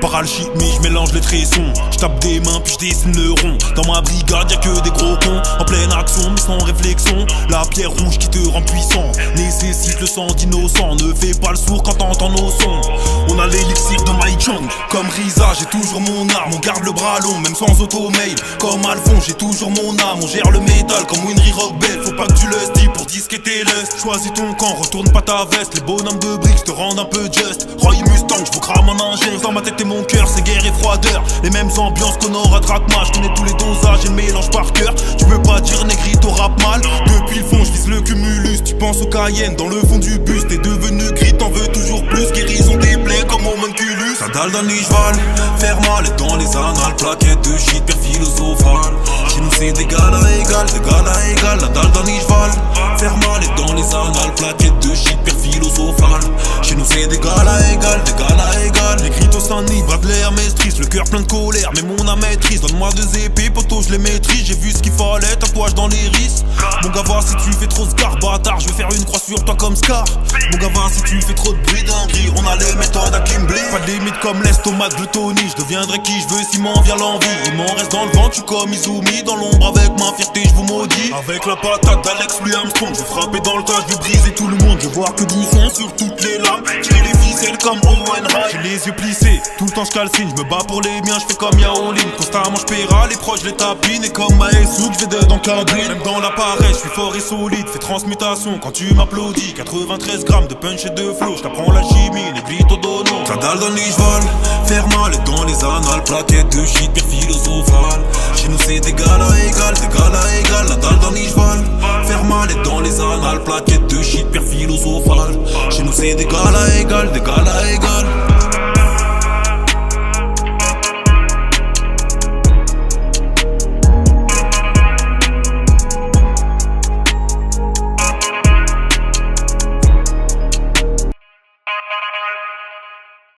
Paralchimie, je mélange les tressons. Je tape des mains puis je dessine le rond. Dans ma brigade y'a que des gros cons. En pleine action mais sans réflexion. La pierre rouge qui te rend puissant nécessite le sang d'innocent. Ne fais pas le sourd quand t'entends nos sons. On a l'élixir de Mai Chong. Comme Riza j'ai toujours mon arme. On garde le bras long même sans automail. Comme Alphonse j'ai toujours mon âme. On gère le métal comme Winry Rockbell. Faut pas que tu lusty pour disquer tes lusts. Choisis ton camp, retourne pas ta veste. Les bonhommes de briques te rendent un peu just. Roy Mustang, je vous crame en ingeste. Dans ma tête et mon cœur c'est guerre et froideur. Les mêmes ambiances qu'on aura Drachma. Je connais tous les dosages et le mélange par cœur. Tu peux pas dire négrito rap mal. Depuis le fond je vise le cumulus. Tu penses au Cayenne dans le fond du bus. T'es devenu gris, t'en veux toujours plus. Guérison des plaies comme au Manculus. Ça dalle d'un cheval, faire mal est dans les annales. Plaquette de shit, père philosophal. Chez nous c'est d'égal à égal, d'égal à égal. La dalle d'un cheval, faire mal est dans les annales. Plaquette de shit, père philosophal. Chez nous c'est d'égal à égal, d'égal à égal. Les gritos s'enivrent de l'air maîtrise, le cœur plein de colère, mais mon âme maîtrise. Donne-moi 2 épées, poteau je les maîtrise. J'ai vu ce qu'il fallait, tatouage dans les risques. Mon gars va si tu fais trop scar, bâtard, je vais faire une croix sur toi comme Scar. Mon gars va si tu fais trop de bruit dinguerie, on a les méthodes à Kimbley. Pas de limite comme l'estomac de glutonie, je deviendrai qui je veux si m'en vient l'envie. Il m'en reste dans le vent, tu comme Izumi. Dans l'ombre avec ma fierté, je vous maudis. Avec la patate d'Alex Louis Armstrong, je vais frapper dans le tas, je vais briser tout le monde. Je vais voir que du son sur toutes les lames. Tirer les ficelles comme Owen High. J'ai les yeux plissés, tout le temps je calcine. Je me bats pour les miens, je fais comme Yao Lin. Constamment je paiera, les proches je les tapine. Et comme Maesou, je vais dedans cabine. Même dans l'appareil, je suis fort et solide. Fais transmutation quand tu m'applaudis. 93 grammes de punch et de flow. Je t'apprends la chimie, les glitos dono. Ça dalle dans les cheval, faire mal est dans les annales. Plaquette de shit, père philosophal. Chez nous c'est d'égal à égal, d'égal à égal. La dalle dans les cheval,